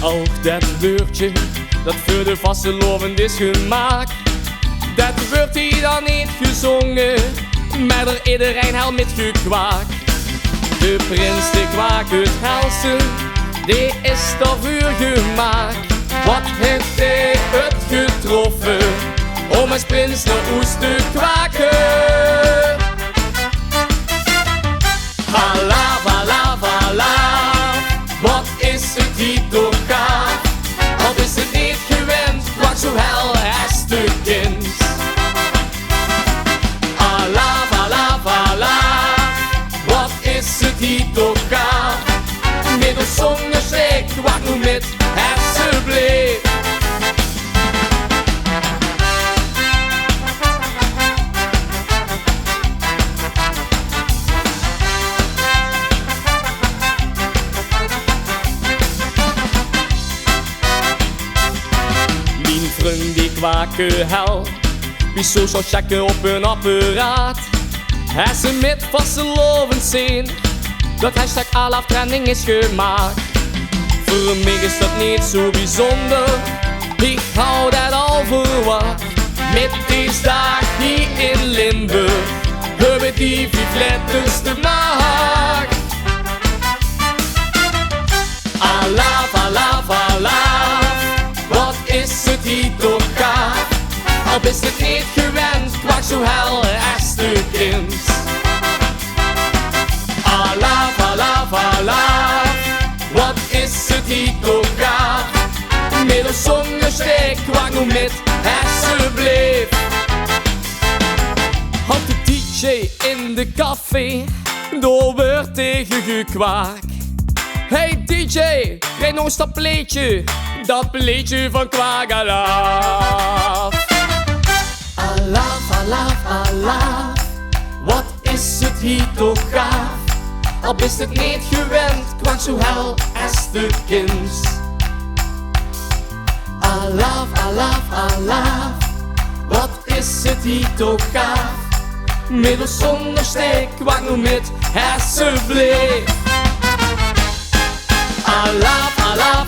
Ook dat woordje dat voor de vastelovend is gemaakt, dat wordt hier dan niet gezongen, maar er iedereen heel met gekwaak. De prins, de kwaak uit Helsen, die is daarvoor gemaakt. Wat heeft hij het getroffen om als prins naar Oes te kwaken? Hala, vala, vala, wat is het hier toch gaaf? Al is het niet gewend, kwak zo hel als de kind. Hala, vala, vala, wat is het hier toch gaaf? Middels zonder steek, kwak nu met alsjeblieft. Mijn vriend die kwaken hel, wie zo zal checken op een apparaat. Hij ze met vastelovend zien, dat hashtag Alaf trending is gemaakt. Voor mij is dat niet zo bijzonder, ik hou dat al verwacht. Met deze dag hier in Limburg, hebben die 5 letters te maken. Alaf, alaf, alaf, wat is het hier toch gaaf? Al is het niet gewend, kwak zo hel als de kind. Alaf, alaf, alaf, wat is het hier toch gaaf? Middels zonder steek, kwak nu met alsjeblieft. Had de DJ in de café, door wordt tegen gekwaak. Hey DJ, krijg nog een stapleetje, dat pleetje van Kwaak Alaf. Alaf, alaf, alaf, wat is het hier toch gaaf? Al is het niet gewend, kwak zo hel als de kind. Alaf, alaf, alaf, wat is het hier toch gaaf? Middels zonder steek, kwak nu met alsjeblieft. Alaf, alaf,